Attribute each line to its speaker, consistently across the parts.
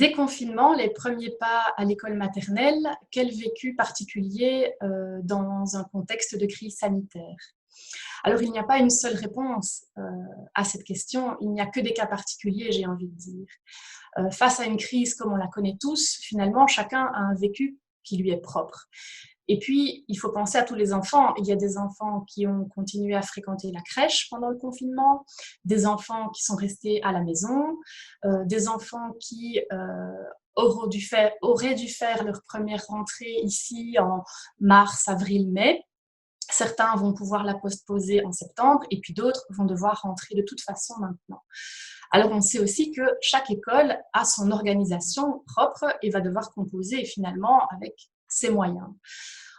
Speaker 1: Déconfinement, les premiers pas à l'école maternelle, quel vécu particulier dans un contexte de crise sanitaire? Alors, il n'y a pas une seule réponse à cette question, il n'y a que des cas particuliers, j'ai envie de dire. Face à une crise comme on la connaît tous, finalement, chacun a un vécu qui lui est propre. Et puis, il faut penser à tous les enfants. Il y a des enfants qui ont continué à fréquenter la crèche pendant le confinement, des enfants qui sont restés à la maison, des enfants qui auraient dû faire leur première rentrée ici en mars, avril, mai. Certains vont pouvoir la postposer en septembre et puis d'autres vont devoir rentrer de toute façon maintenant. Alors on sait aussi que chaque école a son organisation propre et va devoir composer finalement avec ses moyens.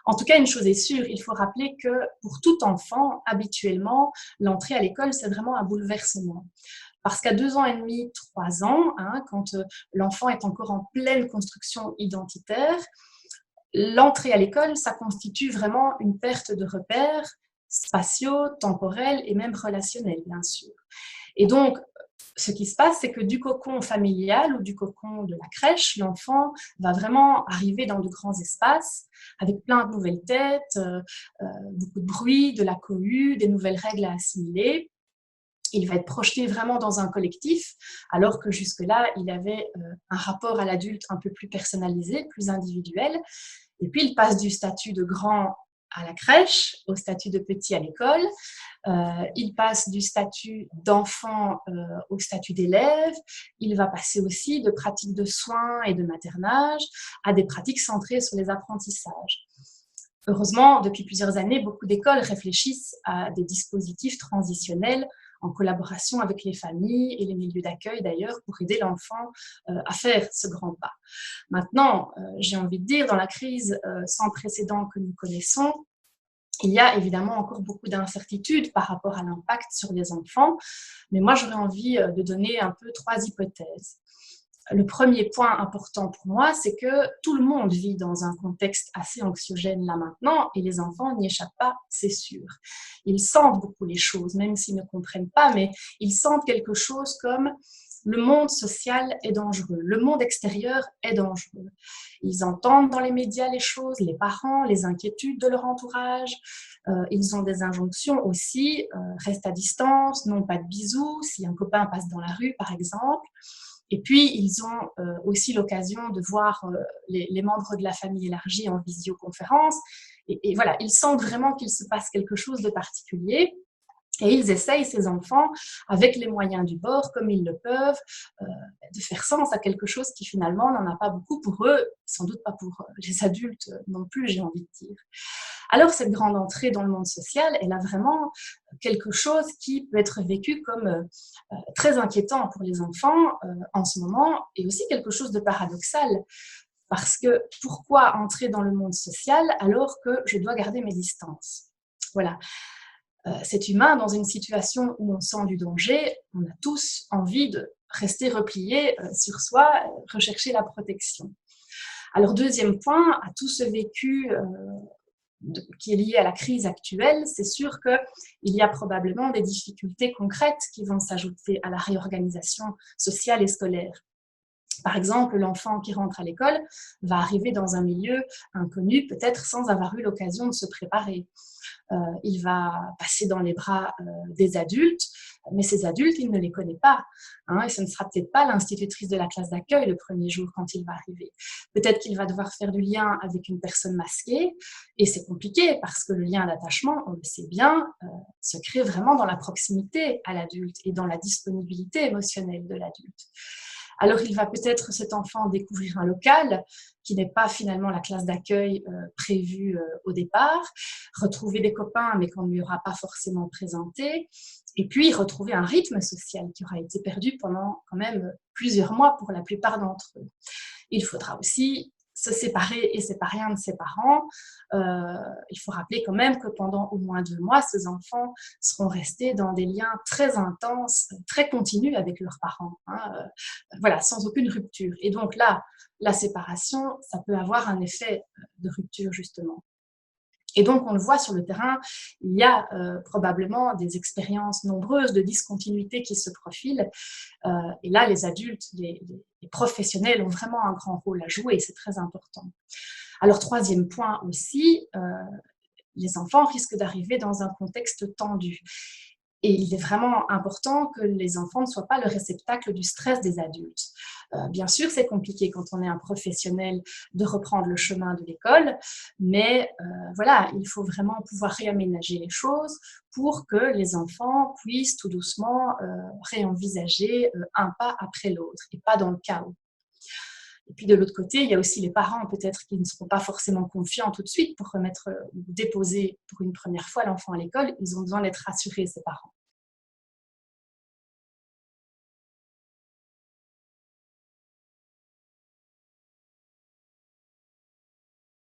Speaker 1: En tout cas, une chose est sûre, il faut rappeler que pour tout enfant, habituellement, l'entrée à l'école, c'est vraiment un bouleversement. Parce qu'à 2 ans et demi, 3 ans, quand l'enfant est encore en pleine construction identitaire, l'entrée à l'école, ça constitue vraiment une perte de repères spatiaux, temporels et même relationnels, bien sûr. Et donc, ce qui se passe, c'est que du cocon familial ou du cocon de la crèche, l'enfant va vraiment arriver dans de grands espaces avec plein de nouvelles têtes, beaucoup de bruit, de la cohue, des nouvelles règles à assimiler. Il va être projeté vraiment dans un collectif, alors que jusque-là, il avait un rapport à l'adulte un peu plus personnalisé, plus individuel. Et puis, il passe du statut de grand à la crèche, au statut de petit à l'école. Il passe du statut d'enfant au statut d'élève. Il va passer aussi de pratiques de soins et de maternage à des pratiques centrées sur les apprentissages. Heureusement, depuis plusieurs années, beaucoup d'écoles réfléchissent à des dispositifs transitionnels en collaboration avec les familles et les milieux d'accueil d'ailleurs pour aider l'enfant à faire ce grand pas. Maintenant, j'ai envie de dire, dans la crise sans précédent que nous connaissons, il y a évidemment encore beaucoup d'incertitudes par rapport à l'impact sur les enfants, mais moi j'aurais envie de donner un peu 3 hypothèses. Le premier point important pour moi, c'est que tout le monde vit dans un contexte assez anxiogène là maintenant et les enfants n'y échappent pas, c'est sûr. Ils sentent beaucoup les choses, même s'ils ne comprennent pas, mais ils sentent quelque chose comme le monde social est dangereux, le monde extérieur est dangereux. Ils entendent dans les médias les choses, les parents, les inquiétudes de leur entourage. Ils ont des injonctions aussi, reste à distance, non pas de bisous, si un copain passe dans la rue par exemple. Et puis, ils ont aussi l'occasion de voir les membres de la famille élargie en visioconférence. Et voilà, ils sentent vraiment qu'il se passe quelque chose de particulier. Et ils essayent, ces enfants, avec les moyens du bord, comme ils le peuvent, de faire sens à quelque chose qui finalement n'en a pas beaucoup pour eux, sans doute pas pour les adultes non plus, j'ai envie de dire. Alors cette grande entrée dans le monde social, elle a vraiment quelque chose qui peut être vécu comme très inquiétant pour les enfants en ce moment, et aussi quelque chose de paradoxal. Parce que pourquoi entrer dans le monde social alors que je dois garder mes distances? Voilà. C'est humain, dans une situation où on sent du danger, on a tous envie de rester repliés sur soi, rechercher la protection. Alors, deuxième point, à tout ce vécu qui est lié à la crise actuelle, c'est sûr qu'il y a probablement des difficultés concrètes qui vont s'ajouter à la réorganisation sociale et scolaire. Par exemple, l'enfant qui rentre à l'école va arriver dans un milieu inconnu, peut-être sans avoir eu l'occasion de se préparer. Il va passer dans les bras des adultes, mais ces adultes, il ne les connaît pas. Et ce ne sera peut-être pas l'institutrice de la classe d'accueil le premier jour quand il va arriver. Peut-être qu'il va devoir faire du lien avec une personne masquée, et c'est compliqué parce que le lien d'attachement, on le sait bien, se crée vraiment dans la proximité à l'adulte et dans la disponibilité émotionnelle de l'adulte. Alors, il va peut-être, cet enfant, découvrir un local qui n'est pas finalement la classe d'accueil prévue au départ, retrouver des copains, mais qu'on ne lui aura pas forcément présenté, et puis retrouver un rythme social qui aura été perdu pendant quand même plusieurs mois pour la plupart d'entre eux. Il faudra aussi se séparer et séparer un de ses parents. Il faut rappeler quand même que pendant au moins 2 mois, ces enfants seront restés dans des liens très intenses, très continus avec leurs parents, voilà, sans aucune rupture. Et donc là, la séparation, ça peut avoir un effet de rupture justement. Et donc, on le voit sur le terrain, il y a probablement des expériences nombreuses de discontinuité qui se profilent. Et là, les adultes, les professionnels ont vraiment un grand rôle à jouer, c'est très important. Alors, troisième point aussi, les enfants risquent d'arriver dans un contexte tendu. Et il est vraiment important que les enfants ne soient pas le réceptacle du stress des adultes. Bien sûr, c'est compliqué quand on est un professionnel de reprendre le chemin de l'école, mais voilà, il faut vraiment pouvoir réaménager les choses pour que les enfants puissent tout doucement réenvisager un pas après l'autre et pas dans le chaos. Et puis de l'autre côté, il y a aussi les parents peut-être qui ne seront pas forcément confiants tout de suite pour remettre ou déposer pour une première fois l'enfant à l'école. Ils ont besoin d'être rassurés, ces parents.